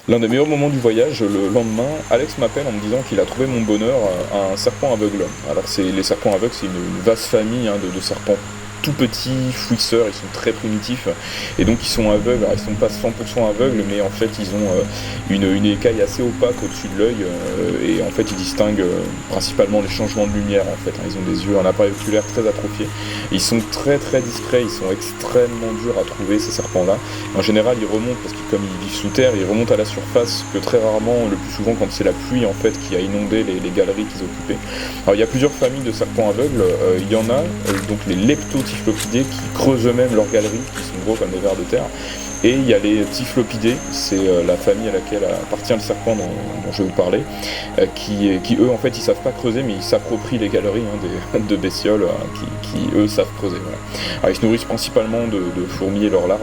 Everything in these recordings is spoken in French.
L'un des meilleurs moments du voyage, le lendemain, Alex m'appelle en me disant qu'il a trouvé mon bonheur à un serpent aveugle. Alors les serpents aveugles, c'est une vaste famille de serpents tout petits, fouisseurs, ils sont très primitifs, et donc ils sont aveugles. Alors ils sont pas 100% aveugles, mais en fait ils ont une écaille assez opaque au-dessus de l'œil, et en fait ils distinguent principalement les changements de lumière en fait. Ils ont des yeux, un appareil oculaire très atrophié. Ils sont très très discrets, ils sont extrêmement durs à trouver ces serpents-là. En général, ils remontent, parce que comme ils vivent sous terre, ils remontent à la surface que très rarement, le plus souvent quand c'est la pluie en fait qui a inondé les galeries qu'ils occupaient. Alors il y a plusieurs familles de serpents aveugles, il y en a, donc les leptotyphlopidés qui creusent eux-mêmes leurs galeries, qui sont gros comme des vers de terre. Et il y a les typhlopidés, c'est la famille à laquelle appartient le serpent dont je vais vous parler, qui eux en fait ils savent pas creuser, mais ils s'approprient les galeries de bestioles qui eux savent creuser. Voilà. Alors ils se nourrissent principalement de fourmis et leurs larves.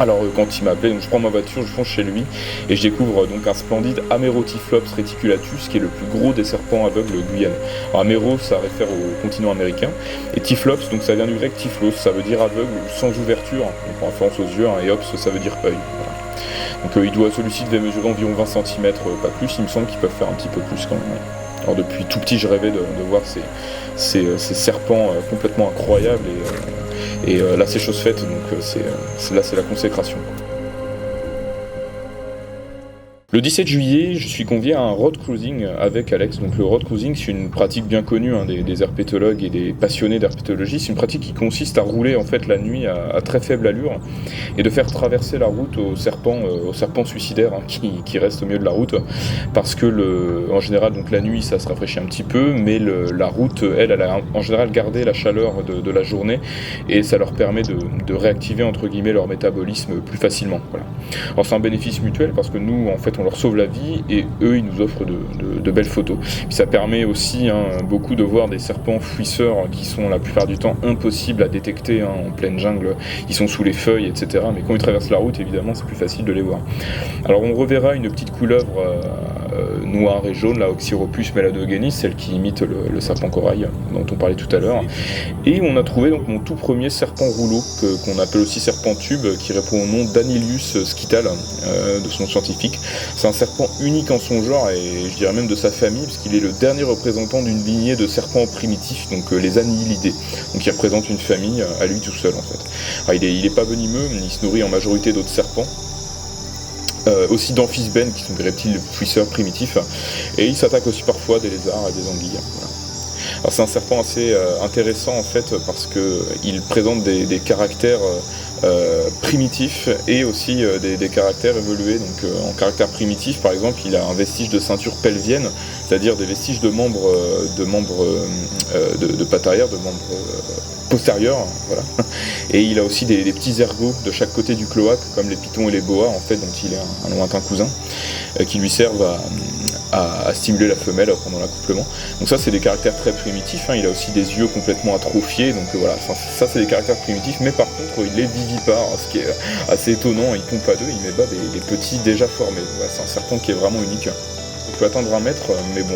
Alors quand il m'a appelé, donc je prends ma voiture, je fonce chez lui et je découvre donc un splendide Amerotyphlops reticulatus qui est le plus gros des serpents aveugles guyanais. Alors Amero, ça réfère au continent américain, et Typhlops, donc ça vient du grec typhlos, ça veut dire aveugle ou sans ouverture, donc en référence aux yeux, et ops, ça veut dire œil. Voilà. Donc celui-ci devait mesurer environ 20 cm, pas plus, il me semble qu'ils peuvent faire un petit peu plus quand même. Alors depuis tout petit, je rêvais de voir ces serpents complètement incroyables, et là c'est chose faite, donc c'est la consécration. Le 17 juillet, je suis convié à un road cruising avec Alex. Donc le road cruising, c'est une pratique bien connue des herpétologues et des passionnés d'herpétologie. C'est une pratique qui consiste à rouler en fait la nuit à très faible allure et de faire traverser la route aux serpents suicidaires qui restent au milieu de la route, parce que en général donc la nuit ça se rafraîchit un petit peu, mais la route elle a en général gardé la chaleur de la journée, et ça leur permet de réactiver entre guillemets leur métabolisme plus facilement. Voilà. Alors c'est un bénéfice mutuel parce que nous en fait on leur sauve la vie et eux ils nous offrent de belles photos. Puis ça permet aussi beaucoup de voir des serpents fouisseurs qui sont la plupart du temps impossibles à détecter en pleine jungle. Ils sont sous les feuilles, etc. Mais quand ils traversent la route, évidemment, c'est plus facile de les voir. Alors on reverra une petite couleuvre noire et jaune, la Oxyropus meladogenis, celle qui imite le serpent corail dont on parlait tout à l'heure. Et on a trouvé donc mon tout premier serpent rouleau, qu'on appelle aussi serpent tube, qui répond au nom d'Anilius scital, de son scientifique. C'est un serpent unique en son genre, et je dirais même de sa famille, parce qu'il est le dernier représentant d'une lignée de serpents primitifs, donc les Annelidés. Donc il représente une famille à lui tout seul en fait. Alors, il est pas venimeux, il se nourrit en majorité d'autres serpents. Aussi d'amphisbènes qui sont des reptiles fouisseurs primitifs, et il s'attaque aussi parfois à des lézards et des anguilles. Voilà. Alors c'est un serpent assez intéressant en fait parce qu'il présente des caractères primitifs et aussi des caractères évolués. Donc en caractère primitif par exemple, il a un vestige de ceinture pelvienne, c'est-à-dire des vestiges de membres de pattes arrière, de membres postérieurs, voilà. Et il a aussi des petits ergots de chaque côté du cloaque, comme les pitons et les boas en fait, dont il est un lointain cousin, qui lui servent à stimuler la femelle pendant l'accouplement. Donc ça c'est des caractères très primitifs, il a aussi des yeux complètement atrophiés, donc voilà, ça c'est des caractères primitifs, mais par contre il est vivipare, ce qui est assez étonnant, il pompe pas d'œufs, il met pas des petits déjà formés. Voilà, c'est un serpent qui est vraiment unique. On peut atteindre 1 mètre, mais bon,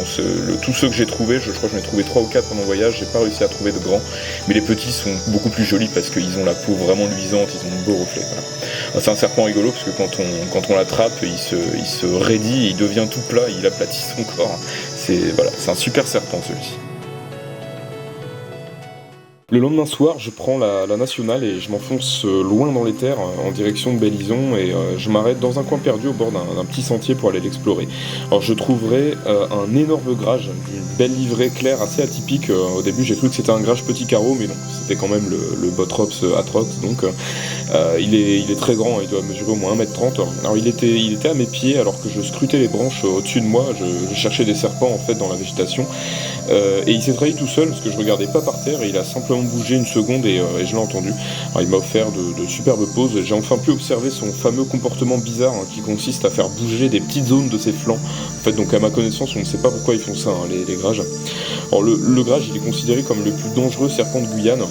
tous ceux que j'ai trouvés, je crois que j'en ai trouvé 3 ou 4 pendant le voyage, j'ai pas réussi à trouver de grands, mais les petits sont beaucoup plus jolis parce qu'ils ont la peau vraiment luisante, ils ont de beaux reflets. Voilà. C'est un serpent rigolo parce que quand on l'attrape, il se raidit, il devient tout plat, il aplatit son corps. C'est un super serpent celui-ci. Le lendemain soir, je prends la nationale et je m'enfonce loin dans les terres en direction de Bellison, et je m'arrête dans un coin perdu au bord d'un petit sentier pour aller l'explorer. Alors je trouverai un énorme grage d'une belle livrée claire assez atypique. Au début j'ai cru que c'était un grage petit carreau, mais non, c'était quand même le Botrops atrox, donc il est très grand, il doit mesurer au moins 1m30. Alors il était à mes pieds alors que je scrutais les branches au-dessus de moi, je cherchais des serpents en fait dans la végétation, et il s'est trahi tout seul parce que je regardais pas par terre et il a simplement bougé une seconde et je l'ai entendu. Alors, il m'a offert de superbes poses. J'ai enfin pu observer son fameux comportement bizarre qui consiste à faire bouger des petites zones de ses flancs. En fait, donc à ma connaissance, on ne sait pas pourquoi ils font ça, les grages. Alors le grage, il est considéré comme le plus dangereux serpent de Guyane.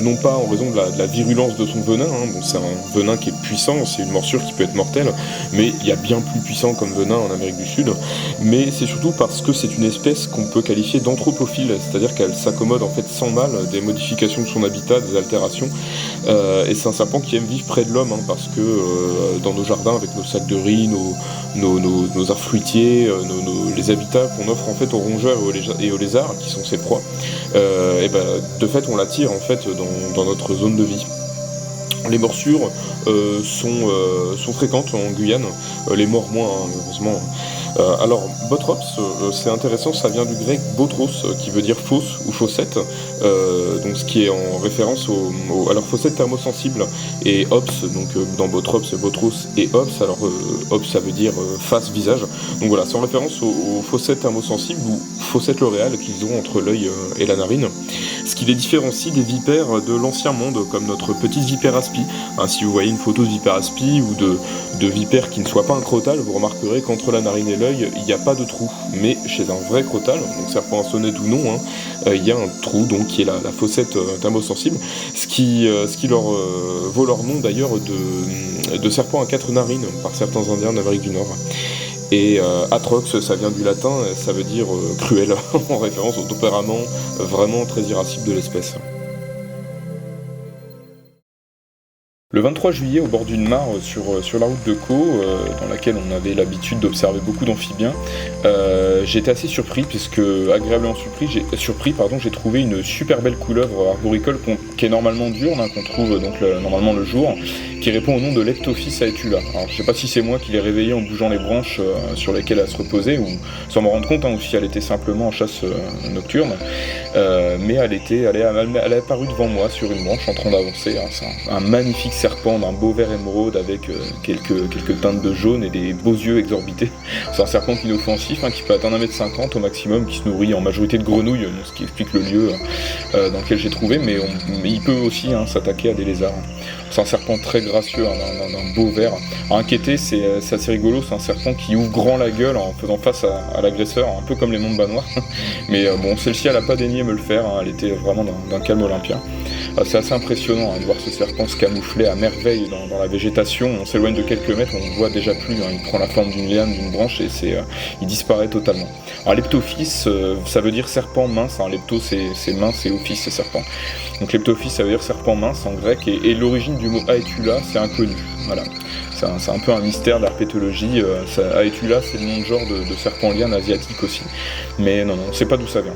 non pas en raison de la virulence de son venin, hein, bon, c'est un venin qui est puissant, c'est une morsure qui peut être mortelle, mais il y a bien plus puissant comme venin en Amérique du Sud, mais c'est surtout parce que c'est une espèce qu'on peut qualifier d'anthropophile, c'est-à-dire qu'elle s'accommode en fait sans mal des modifications de son habitat, des altérations, et c'est un serpent qui aime vivre près de l'homme, hein, parce que dans nos jardins, avec nos sacs de riz, nos arbres fruitiers, les habitats qu'on offre en fait aux rongeurs et aux lézards, qui sont ses proies, et ben, de fait on l'attire en fait dans notre zone de vie. Les morsures sont fréquentes en Guyane, les morts moins, hein, heureusement. Alors, botrops, c'est intéressant, ça vient du grec botros, qui veut dire fosse ou fossette, donc ce qui est en référence alors fossette thermosensible, et ops, donc dans botrops, botros et ops, alors ops ça veut dire face, visage, donc voilà, c'est en référence aux fossettes thermosensibles ou fossettes L'Oréal qu'ils ont entre l'œil et la narine, ce qui les différencie des vipères de l'ancien monde, comme notre petite vipère aspi. Hein, si vous voyez une photo de vipère aspi ou de vipère qui ne soit pas un crotal, vous remarquerez qu'entre la narine et l'œil, il n'y a pas de trou. Mais chez un vrai crotal, donc serpent à sonnette ou non, hein, il y a un trou, donc qui est la fossette thermosensible, ce qui leur vaut leur nom d'ailleurs de serpent à 4 narines par certains Indiens d'Amérique du Nord. Et atrox, ça vient du latin, ça veut dire cruel, en référence au tempérament vraiment très irascible de l'espèce. Le 23 juillet, au bord d'une mare sur la route de Caux, dans laquelle on avait l'habitude d'observer beaucoup d'amphibiens, j'étais assez surpris, puisque agréablement surpris, j'ai trouvé une super belle couleuvre arboricole qui est normalement diurne, hein, qu'on trouve donc normalement le jour, qui répond au nom de Leptophis aetula. Alors je sais pas si c'est moi qui l'ai réveillée en bougeant les branches sur lesquelles elle se reposait, ou sans me rendre compte, hein, ou si elle était simplement en chasse nocturne, mais elle est apparue devant moi sur une branche en train d'avancer, hein. C'est un magnifique serpent d'un beau vert émeraude avec quelques teintes de jaune et des beaux yeux exorbités. C'est un serpent inoffensif, hein, qui peut atteindre 1m50 au maximum, qui se nourrit en majorité de grenouilles, ce qui explique le lieu dans lequel j'ai trouvé, mais il peut aussi, hein, s'attaquer à des lézards. C'est un serpent très gracieux, hein, d'un beau vert. À inquiéter, c'est assez rigolo, c'est un serpent qui ouvre grand la gueule en faisant face à l'agresseur, un peu comme les Mamba noirs. Mais bon, celle-ci, elle n'a pas daigné me le faire, hein, elle était vraiment d'un calme olympien. C'est assez impressionnant, hein, de voir ce serpent se camoufler à merveille dans la végétation. On s'éloigne de quelques mètres, on ne le voit déjà plus, hein, il prend la forme d'une liane, d'une branche, et il disparaît totalement. Alors leptophis, ça veut dire serpent mince, hein, lepto c'est mince et ophis c'est serpent. Donc leptophis ça veut dire serpent mince en grec, et l'origine du mot aetula c'est inconnu. Voilà. C'est un peu un mystère d'herpétologie. Aetula c'est le nom de genre de serpent liane asiatique aussi. Mais non, on ne sait pas d'où ça vient.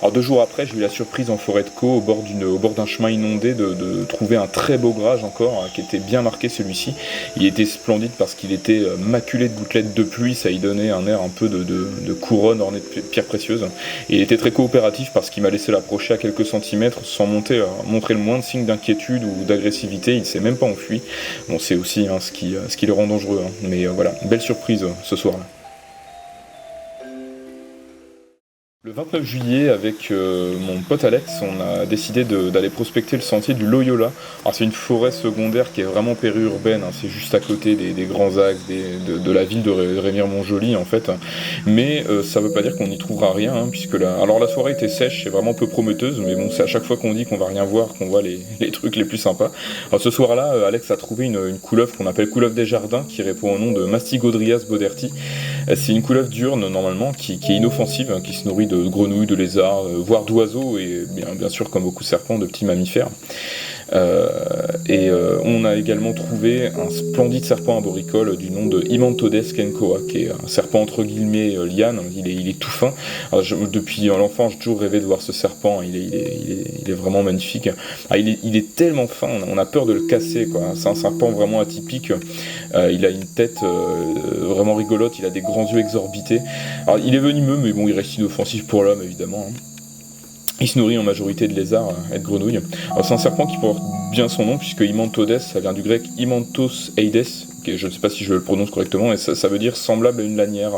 Alors 2 jours après, j'ai eu la surprise en forêt de Caux, au bord d'un chemin inondé, de trouver un très beau grage encore, hein, qui était bien marqué celui-ci. Il était splendide parce qu'il était maculé de gouttelettes de pluie, ça y donnait un air un peu de couronne ornée de pierres précieuses. Et il était très coopératif parce qu'il m'a laissé l'approcher à quelques centimètres sans montrer le moindre signe d'inquiétude ou d'agressivité, il s'est même pas enfui. Bon, c'est aussi, hein, ce qui le rend dangereux, hein. Mais voilà, belle surprise ce soir-là. Le 29 juillet, avec mon pote Alex, on a décidé d'aller prospecter le sentier du Loyola. Alors c'est une forêt secondaire qui est vraiment périurbaine, hein, c'est juste à côté des grands axes de la ville de Rémire-Montjoly en fait. Mais ça veut pas dire qu'on n'y trouvera rien, hein, puisque alors la soirée était sèche et vraiment peu prometteuse, mais bon, c'est à chaque fois qu'on dit qu'on va rien voir qu'on voit les trucs les plus sympas. Alors ce soir-là, Alex a trouvé une couleuvre qu'on appelle couleuvre des jardins, qui répond au nom de Mastigodrias boderti. C'est une couleuvre diurne normalement, qui est inoffensive, hein, qui se nourrit de grenouilles, de lézards, voire d'oiseaux, et bien sûr, comme beaucoup de serpents, de petits mammifères. On a également trouvé un splendide serpent arboricole du nom de Imantodes kenkoa, qui est un serpent entre guillemets liane. Il est tout fin. Alors, depuis l'enfance, j'ai toujours rêvé de voir ce serpent. Il est vraiment magnifique. Il est tellement fin, on a peur de le casser, quoi. C'est un serpent vraiment atypique. Il a une tête vraiment rigolote. Il a des grands yeux exorbités. Alors il est venimeux, mais bon, il reste inoffensif pour l'homme, évidemment. Il se nourrit en majorité de lézards et de grenouilles. Alors c'est un serpent qui porte bien son nom, puisque Imantodes, ça vient du grec Imantos Eides, je ne sais pas si je le prononce correctement, et ça veut dire semblable à une lanière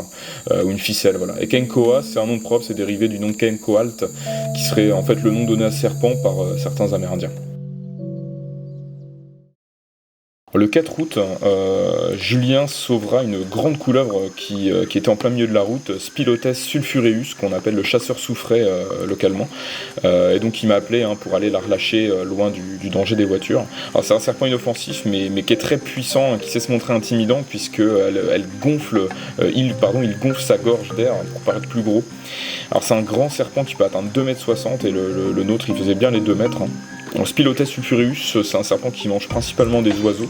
ou une ficelle, voilà. Et Kenkoa, c'est un nom propre, c'est dérivé du nom Kenkoalt, qui serait en fait le nom donné à serpent par certains Amérindiens. Le 4 août, Julien sauvera une grande couleuvre qui était en plein milieu de la route, Spilotes sulfureus, qu'on appelle le chasseur soufré localement. Et donc il m'a appelé pour aller la relâcher loin du danger des voitures. Alors c'est un serpent inoffensif, mais qui est très puissant, qui sait se montrer intimidant, puisqu'elle gonfle, il gonfle sa gorge d'air pour paraître plus gros. Alors c'est un grand serpent qui peut atteindre 2,60 m, et le nôtre il faisait bien les 2 mètres. Alors, Spilotes sulfureus, c'est un serpent qui mange principalement des oiseaux,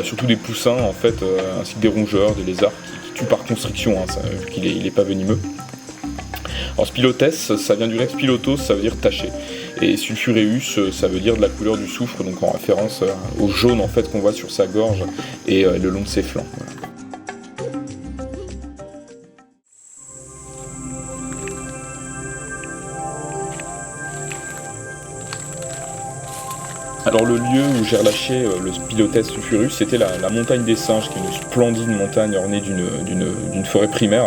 surtout des poussins en fait, ainsi que des rongeurs, des lézards, qui tuent par constriction, vu qu'il est pas venimeux. Alors Spilotes, ça vient du grec spilotos, ça veut dire taché, et sulfureus, ça veut dire de la couleur du soufre, donc en référence au jaune en fait qu'on voit sur sa gorge et le long de ses flancs. Voilà. Alors le lieu où j'ai relâché le Spilotes sulfureus, c'était la montagne des singes, qui est une splendide montagne ornée d'une forêt primaire.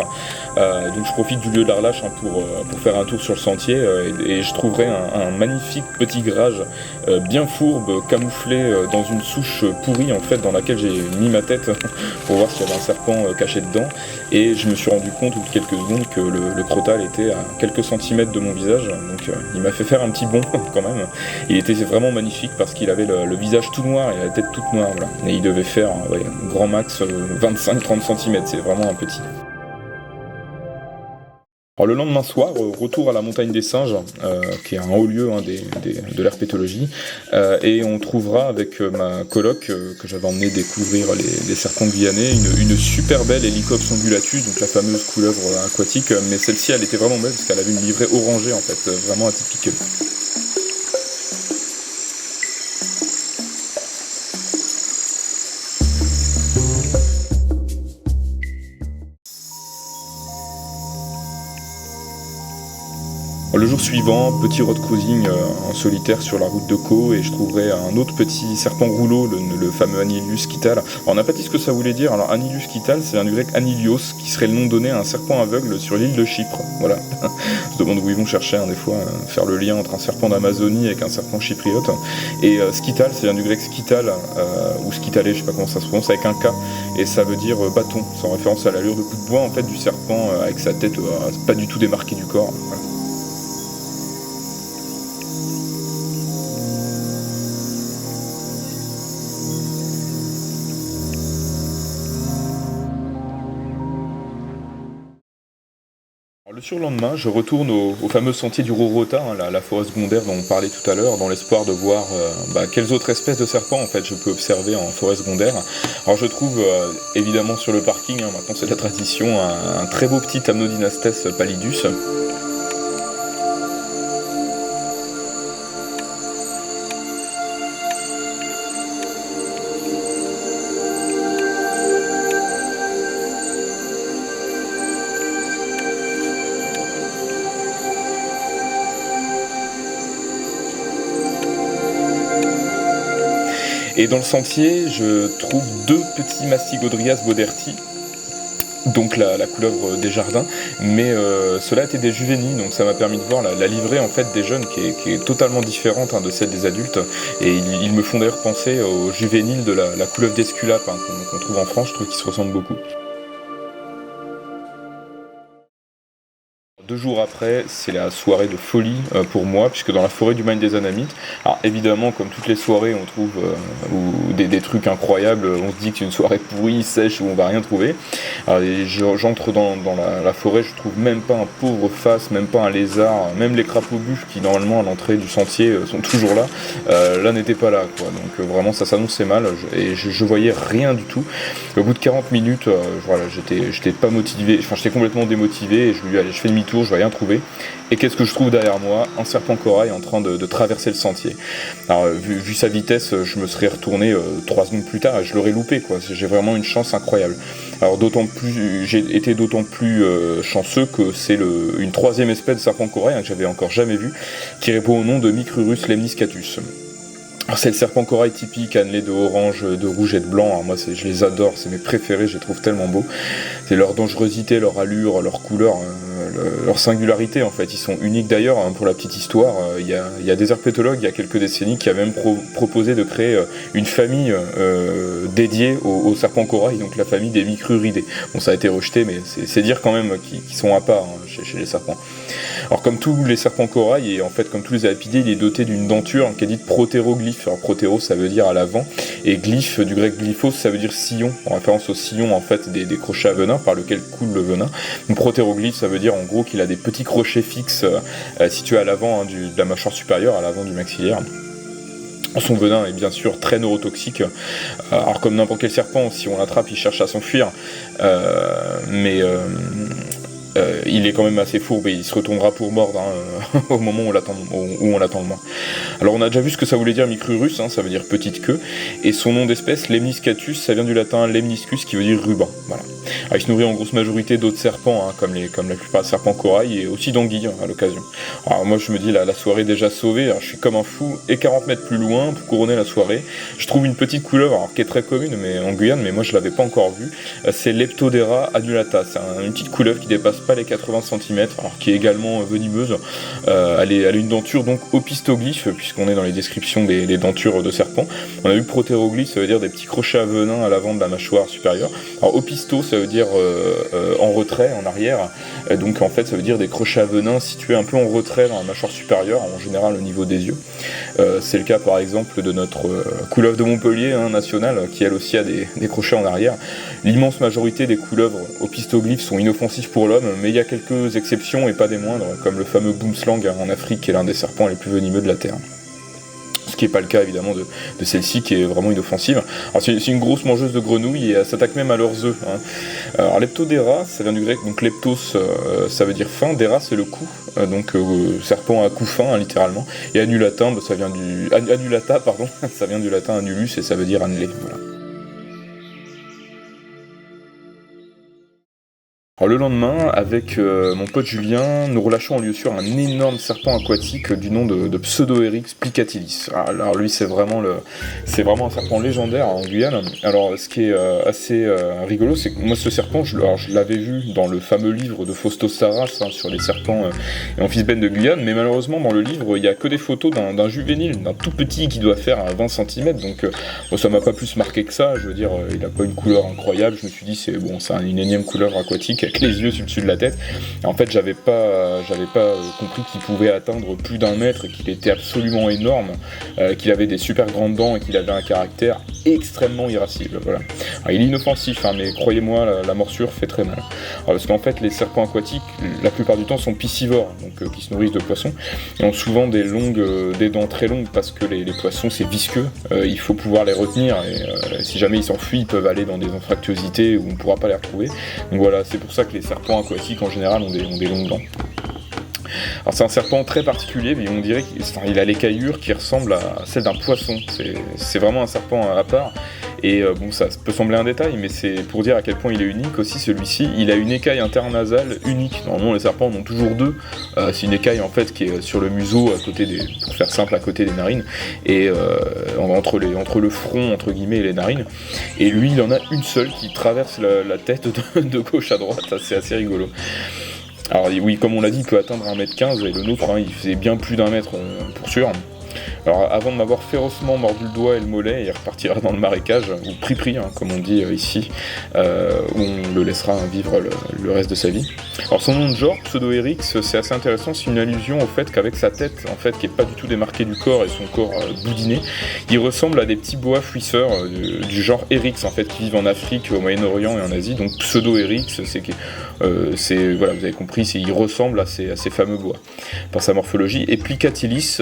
Donc je profite du lieu de la relâche pour faire un tour sur le sentier, et je trouverai un magnifique petit grage bien fourbe, camouflé dans une souche pourrie en fait, dans laquelle j'ai mis ma tête pour voir s'il y avait un serpent caché dedans. Et je me suis rendu compte au bout de quelques secondes que le crotal était à quelques centimètres de mon visage, donc il m'a fait faire un petit bond quand même. Il était vraiment magnifique parce qu'il avait le visage tout noir et la tête toute noire, voilà. Et il devait faire grand max 25-30 cm, c'est vraiment un petit. Alors le lendemain soir, retour à la montagne des singes, qui est un haut lieu de l'herpétologie, et on trouvera avec ma coloc que j'avais emmené découvrir les serpents guyanais, une super belle Helicops ongulatus, donc la fameuse couleuvre aquatique, mais celle-ci elle était vraiment belle parce qu'elle avait une livrée orangée en fait, vraiment atypique. Le jour suivant, petit road cruising en solitaire sur la route de Caux, et je trouverai un autre petit serpent rouleau, le fameux Anilius quital. Alors, on n'a pas dit ce que ça voulait dire. Alors Anilius quital, c'est un du grec Anilios, qui serait le nom donné à un serpent aveugle sur l'île de Chypre. Voilà. On se demande où ils vont chercher des fois, faire le lien entre un serpent d'Amazonie avec un serpent chypriote. Et skital, c'est un du grec skital, ou skitalé, je sais pas comment ça se prononce, avec un K, et ça veut dire bâton. C'est en référence à l'allure de coup de bois en fait du serpent, avec sa tête pas du tout démarquée du corps. Voilà. Le surlendemain, je retourne au fameux sentier du Rorota, la forêt secondaire dont on parlait tout à l'heure, dans l'espoir de voir quelles autres espèces de serpents en fait je peux observer en forêt secondaire. Alors je trouve évidemment sur le parking, maintenant c'est la tradition, un très beau petit Amnodynastes pallidus. Et dans le sentier, je trouve 2 petits Mastigodrias boderti, donc la couleuvre des jardins, mais cela étaient des juvéniles, donc ça m'a permis de voir la livrée en fait des jeunes qui est totalement différente de celle des adultes, et ils me font d'ailleurs penser aux juvéniles de la couleuvre d'Esculape qu'on trouve en France, je trouve qu'ils se ressemblent beaucoup. 2 jours après, c'est la soirée de folie pour moi, puisque dans la forêt du Magne des Anamites, alors évidemment, comme toutes les soirées, on trouve des trucs incroyables, on se dit que c'est une soirée pourrie, sèche, où on va rien trouver. Alors, j'entre dans la forêt, je trouve même pas un pauvre face, même pas un lézard, même les crapauds buffles qui normalement à l'entrée du sentier sont toujours là, là n'étaient pas là, quoi. Donc vraiment ça s'annonçait mal, et je voyais rien du tout. Au bout de 40 minutes, voilà, j'étais pas motivé, enfin j'étais complètement démotivé, et je fais demi-tour, je vais rien trouver. Et qu'est-ce que je trouve derrière moi? Un serpent corail en train de traverser le sentier. Alors vu sa vitesse, je me serais retourné 3 secondes plus tard et je l'aurais loupé, quoi. J'ai vraiment une chance incroyable. Alors j'ai été d'autant plus chanceux que c'est une troisième espèce de serpent corail que j'avais encore jamais vu, qui répond au nom de Micrurus lemniscatus. Alors c'est le serpent corail typique, annelé de orange, de rouge et de blanc. Alors moi je les adore, c'est mes préférés, je les trouve tellement beaux. C'est leur dangerosité, leur allure, leur couleur, leur singularité en fait. Ils sont uniques d'ailleurs, hein, pour la petite histoire. Il y a des herpétologues il y a quelques décennies qui avaient même proposé de créer une famille dédiée aux serpents corail, donc la famille des Micruridés. Bon, ça a été rejeté, mais c'est dire quand même qu'ils sont à part, hein, chez les serpents. Alors comme tous les serpents corail, et en fait comme tous les apidés, il est doté d'une denture qui est dite protéroglyphe. Alors protéro ça veut dire à l'avant, et glyphe du grec glyphos ça veut dire sillon, en référence au sillon en fait des crochets à venin par lequel coule le venin. Donc protéroglyphe ça veut dire en gros qu'il a des petits crochets fixes situés à l'avant, hein, de la mâchoire supérieure, à l'avant du maxillaire. Son venin est bien sûr très neurotoxique, alors comme n'importe quel serpent, si on l'attrape il cherche à s'enfuir, mais il est quand même assez fourbe et il se retournera pour mordre, hein, au moment où on l'attend le moins. Alors on a déjà vu ce que ça voulait dire Micrurus, hein, ça veut dire petite queue, et son nom d'espèce, Lemniscatus, ça vient du latin lemniscus qui veut dire ruban. Voilà. Alors, il se nourrit en grosse majorité d'autres serpents, hein, comme la plupart des serpents corail, et aussi d'anguilles, hein, à l'occasion. Alors moi je me dis, la soirée est déjà sauvée, alors, je suis comme un fou, et 40 mètres plus loin, pour couronner la soirée, je trouve une petite couleuvre, alors, qui est très commune en Guyane, mais moi je l'avais pas encore vue, c'est Leptodera annulata, c'est une petite couleuvre qui dépasse pas les 80 cm, alors qui est également venimeuse. Elle a une denture donc opistoglyphe, puisqu'on est dans les descriptions des dentures de serpents. On a vu protéroglyphe, ça veut dire des petits crochets à venin à l'avant de la mâchoire supérieure. Alors opisto, ça veut dire en retrait, en arrière. Donc en fait, ça veut dire des crochets à venin situés un peu en retrait dans la mâchoire supérieure, en général au niveau des yeux. C'est le cas par exemple de notre couleuvre de Montpellier, hein, nationale, qui elle aussi a des crochets en arrière. L'immense majorité des couleuvres opistoglyphes sont inoffensifs pour l'homme, mais il y a quelques exceptions et pas des moindres, comme le fameux boomslang, hein, en Afrique, qui est l'un des serpents les plus venimeux de la Terre. Ce qui n'est pas le cas évidemment de celle-ci, qui est vraiment inoffensive. Alors c'est une grosse mangeuse de grenouilles et elle s'attaque même à leurs œufs, hein. Alors Leptodera, ça vient du grec, donc leptos ça veut dire fin, dera c'est le cou, donc serpent à cou fin, hein, littéralement. Et annulata, ça vient ça vient du latin annulus et ça veut dire annelé. Voilà. Alors le lendemain, avec mon pote Julien, nous relâchons en lieu sûr un énorme serpent aquatique du nom de Pseudoeryx plicatilis. Alors lui c'est vraiment un serpent légendaire en Guyane. Alors ce qui est assez rigolo, c'est que moi ce serpent, je l'avais vu dans le fameux livre de Fausto Sarras, hein, sur les serpents et amphisbènes de Guyane, mais malheureusement dans le livre il n'y a que des photos d'un juvénile, d'un tout petit qui doit faire 20 cm, donc ça m'a pas plus marqué que ça. Je veux dire, il a pas une couleur incroyable, je me suis dit c'est une énième couleuvre aquatique avec les yeux sur le dessus de la tête. Et en fait j'avais pas compris qu'il pouvait atteindre plus d'1 mètre, qu'il était absolument énorme, qu'il avait des super grandes dents et qu'il avait un caractère extrêmement irascible. Voilà. Alors, il est inoffensif, hein, mais croyez-moi, la morsure fait très mal. Alors, parce qu'en fait les serpents aquatiques la plupart du temps sont piscivores, donc qui se nourrissent de poissons, et ont souvent des dents très longues, parce que les poissons c'est visqueux, il faut pouvoir les retenir, et si jamais ils s'enfuient ils peuvent aller dans des anfractuosités où on ne pourra pas les retrouver. Donc voilà, c'est pour ça que les serpents aquatiques en général ont des longues dents. Alors c'est un serpent très particulier, mais on dirait qu'il a l'écaillure qui ressemble à celle d'un poisson. C'est vraiment un serpent à part. Et ça peut sembler un détail, mais c'est pour dire à quel point il est unique aussi, celui-ci. Il a une écaille internasale unique. Normalement les serpents en ont toujours deux. C'est une écaille en fait qui est sur le museau, pour faire simple, à côté des narines, et entre le front entre guillemets et les narines. Et lui il en a une seule qui traverse la tête de gauche à droite. C'est assez rigolo. Alors oui, comme on l'a dit, il peut atteindre 1m15, et le nôtre, hein, il faisait bien plus d'1 mètre, pour sûr. Alors avant de m'avoir férocement mordu le doigt et le mollet, il repartira dans le marécage, ou pri-pri, hein, comme on dit ici, où on le laissera vivre le reste de sa vie. Alors son nom de genre, Pseudoeryx, c'est assez intéressant, c'est une allusion au fait qu'avec sa tête, en fait, qui est pas du tout démarquée du corps et son corps boudiné, il ressemble à des petits boas fouisseurs du genre Eryx, en fait, qui vivent en Afrique, au Moyen-Orient et en Asie. Donc Pseudoeryx, voilà, vous avez compris, il ressemble à ces fameux bois par sa morphologie. Et Plicatilis,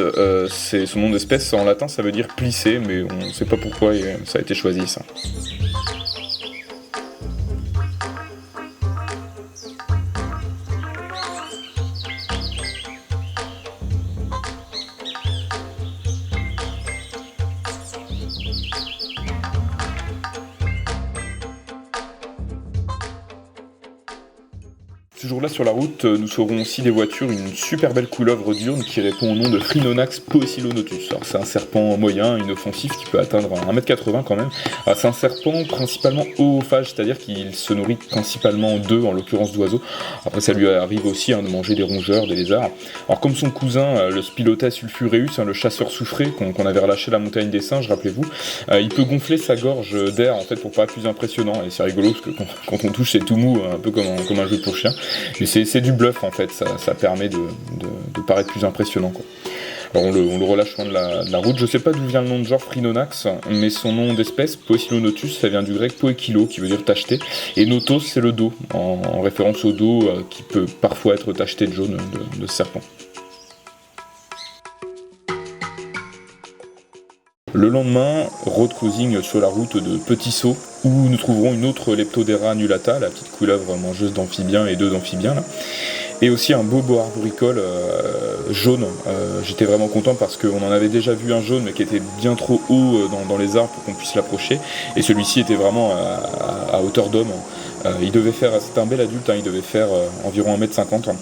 c'est son nom d'espèce, en latin ça veut dire plissé, mais on ne sait pas pourquoi ça a été choisi, ça. Toujours là sur la route, nous saurons aussi des voitures, une super belle couleuvre diurne qui répond au nom de Phrynonax poecilonotus. Alors c'est un serpent moyen, inoffensif, qui peut atteindre 1m80 quand même. Alors, c'est un serpent principalement oophage, c'est-à-dire qu'il se nourrit principalement d'œufs, en l'occurrence d'oiseaux. Après ça lui arrive aussi de manger des rongeurs, des lézards. Alors comme son cousin, le Spilotes sulfureus, le chasseur soufré qu'on avait relâché à la montagne des singes, rappelez-vous, il peut gonfler sa gorge d'air en fait pour paraître plus impressionnant. Et c'est rigolo parce que quand on touche c'est tout mou, un peu comme un jeu pour chien. Mais c'est du bluff en fait, ça permet de paraître plus impressionnant, quoi. Alors on le relâche loin de la route. Je sais pas d'où vient le nom de genre Phrynonax, mais son nom d'espèce, Poecilonotus, ça vient du grec poekilo, qui veut dire tacheté, et notos c'est le dos, en référence au dos qui peut parfois être tacheté de jaune de ce serpent. Le lendemain, road cruising sur la route de Petit Saut, où nous trouverons une autre Leptodera annulata, la petite couleuvre mangeuse d'amphibiens et d'œufs d'amphibiens, là. Et aussi un beau boa arboricole jaune. J'étais vraiment content parce qu'on en avait déjà vu un jaune mais qui était bien trop haut dans les arbres pour qu'on puisse l'approcher. Et celui-ci était vraiment à hauteur d'homme. Il devait faire, c'était un bel adulte, il devait faire environ 1m50.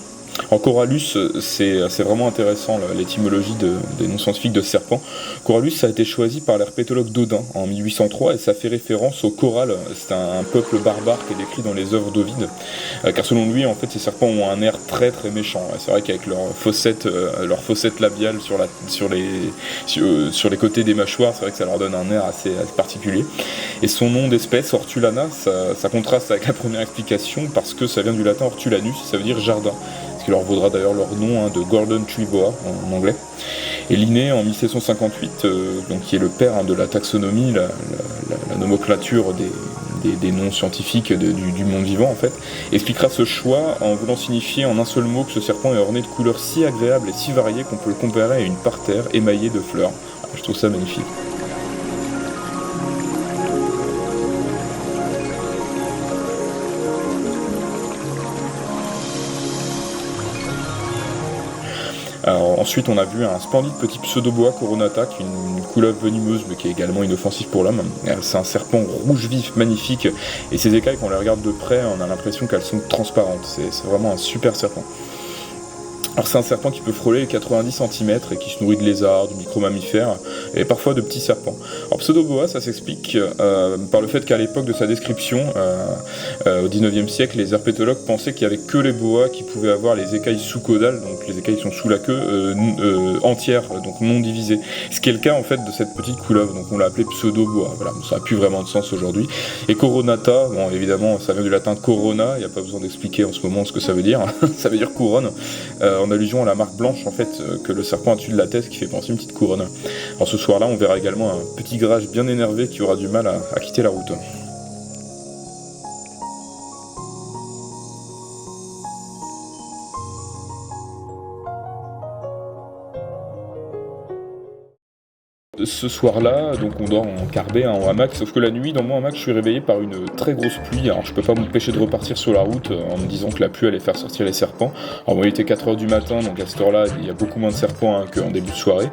En Corallus, c'est vraiment intéressant l'étymologie des noms scientifiques de ce serpent. Corallus, ça a été choisi par l'herpétologue Dodin en 1803 et ça fait référence au Corral. C'est un peuple barbare qui est décrit dans les œuvres d'Ovide. Car selon lui, en fait, ces serpents ont un air très très méchant. C'est vrai qu'avec leurs fossettes labiales sur les côtés des mâchoires, c'est vrai que ça leur donne un air assez particulier. Et son nom d'espèce, Hortulana, ça contraste avec la première explication parce que ça vient du latin hortulanus, ça veut dire jardin. Ce qui leur vaudra d'ailleurs leur nom de Golden Tree Boa en anglais. Et Linné en 1758, donc qui est le père de la taxonomie, la nomenclature des noms scientifiques du monde vivant en fait, expliquera ce choix en voulant signifier en un seul mot que ce serpent est orné de couleurs si agréables et si variées qu'on peut le comparer à une parterre émaillée de fleurs. Je trouve ça magnifique. Alors, ensuite, on a vu un splendide petit pseudoboa coronata, qui est une couleuvre venimeuse, mais qui est également inoffensive pour l'homme. C'est un serpent rouge vif, magnifique, et ses écailles, quand on les regarde de près, on a l'impression qu'elles sont transparentes. C'est vraiment un super serpent. Alors c'est un serpent qui peut frôler les 90 cm et qui se nourrit de lézards, de micro-mammifères et parfois de petits serpents. Alors pseudoboa, ça s'explique par le fait qu'à l'époque de sa description, au 19e siècle, les herpétologues pensaient qu'il n'y avait que les boas qui pouvaient avoir les écailles sous-caudales, donc les écailles qui sont sous la queue, entières, donc non divisées. Ce qui est le cas en fait de cette petite couleuvre, donc on l'a appelée pseudoboa. Voilà, ça n'a plus vraiment de sens aujourd'hui. Et coronata, bon évidemment ça vient du latin corona, il n'y a pas besoin d'expliquer en ce moment ce que ça veut dire, ça veut dire couronne. En allusion à la marque blanche en fait que le serpent a dessus de la tête qui fait penser une petite couronne. Alors ce soir-là, on verra également un petit grage bien énervé qui aura du mal à quitter la route. Ce soir-là, donc on dort en carbet, en hamac, sauf que la nuit, dans mon hamac, je suis réveillé par une très grosse pluie. Alors je peux pas m'empêcher de repartir sur la route en me disant que la pluie allait faire sortir les serpents. Alors bon, il était 4h du matin, donc à cette heure-là, il y a beaucoup moins de serpents qu'en début de soirée.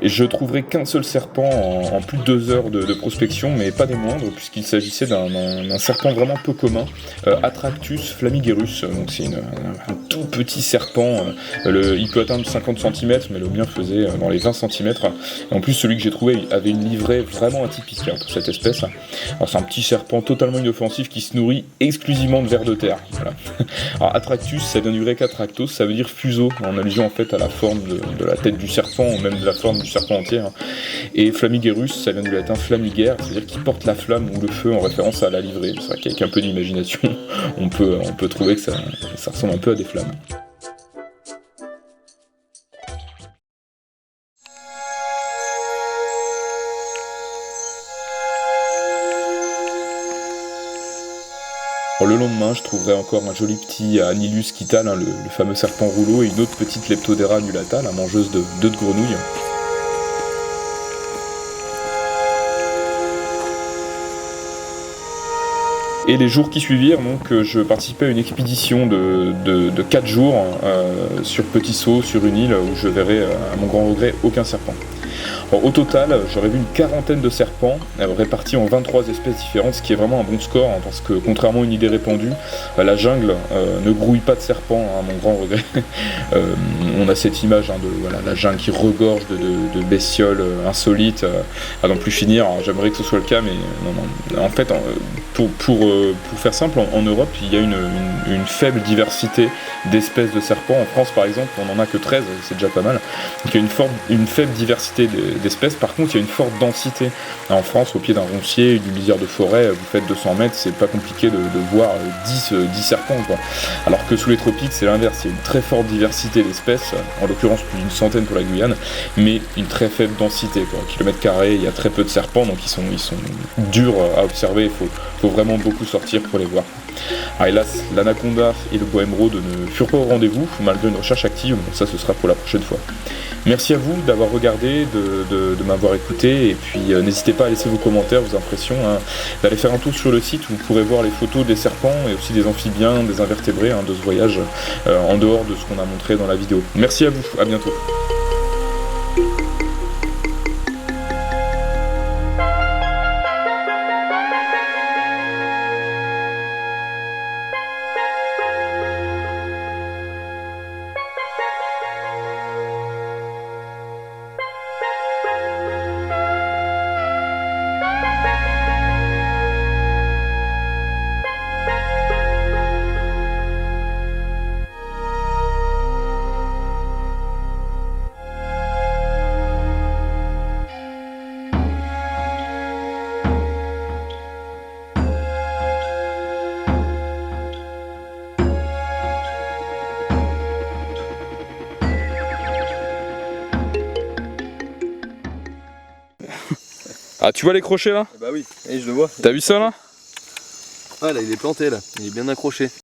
Et je trouverai qu'un seul serpent en plus de 2 heures de prospection, mais pas des moindres, puisqu'il s'agissait d'un serpent vraiment peu commun, Atractus flammigerus. Donc c'est un tout petit serpent, il peut atteindre 50 cm, mais le mien faisait dans les 20 cm. Et en plus, celui que j'ai trouvé avait une livrée vraiment atypique pour cette espèce. Alors c'est un petit serpent totalement inoffensif qui se nourrit exclusivement de vers de terre. Voilà. Alors Atractus, ça vient du grec atractos, ça veut dire fuseau, en allusion en fait à la forme de la tête du serpent, ou même de la forme du serpent entier. Et flammigerus, ça vient du latin flammiger, c'est-à-dire qui porte la flamme ou le feu en référence à la livrée. C'est vrai qu'avec un peu d'imagination, on peut trouver que ça ressemble un peu à des flammes. Alors, le lendemain, je trouverai encore un joli petit Anilus quital, le fameux serpent rouleau, et une autre petite Leptodera annulata, la mangeuse d'œufs de grenouille. Et les jours qui suivirent, donc, je participais à une expédition de 4 jours sur Petit Saut, sur une île où je verrai, à mon grand regret, aucun serpent. Alors, au total, j'aurais vu une quarantaine de serpents répartis en 23 espèces différentes, ce qui est vraiment un bon score, hein, parce que contrairement à une idée répandue, la jungle ne grouille pas de serpents, hein, à mon grand regret. On a cette image, hein, de voilà, la jungle qui regorge de bestioles insolites à n'en plus finir. J'aimerais que ce soit le cas, mais non. En fait, pour faire simple, en Europe, il y a une faible diversité d'espèces de serpents. En France, par exemple, on n'en a que 13, c'est déjà pas mal. Donc il y a une faible diversité d'espèces. Par contre, il y a une forte densité. En France, au pied d'un roncier, d'une lisière de forêt, vous faites 200 mètres, c'est pas compliqué de voir 10 serpents, quoi. Alors que sous les tropiques, c'est l'inverse. Il y a une très forte diversité d'espèces, en l'occurrence plus d'une centaine pour la Guyane, mais une très faible densité, quoi. Kilomètre carré, il y a très peu de serpents, donc ils sont durs à observer. Il faut vraiment beaucoup sortir pour les voir. Alors hélas, l'anaconda et le bois émeraude ne furent pas au rendez-vous, malgré une recherche active. Bon, ça, ce sera pour la prochaine fois. Merci à vous d'avoir regardé, de m'avoir écouté, et puis n'hésitez pas à laisser vos commentaires, vos impressions, hein, d'aller faire un tour sur le site où vous pourrez voir les photos des serpents et aussi des amphibiens, des invertébrés, hein, de ce voyage en dehors de ce qu'on a montré dans la vidéo. Merci à vous, à bientôt. Ah, tu vois les crochets là? Bah oui, et je le vois. T'as vu ça là? Ah là, il est planté là, il est bien accroché.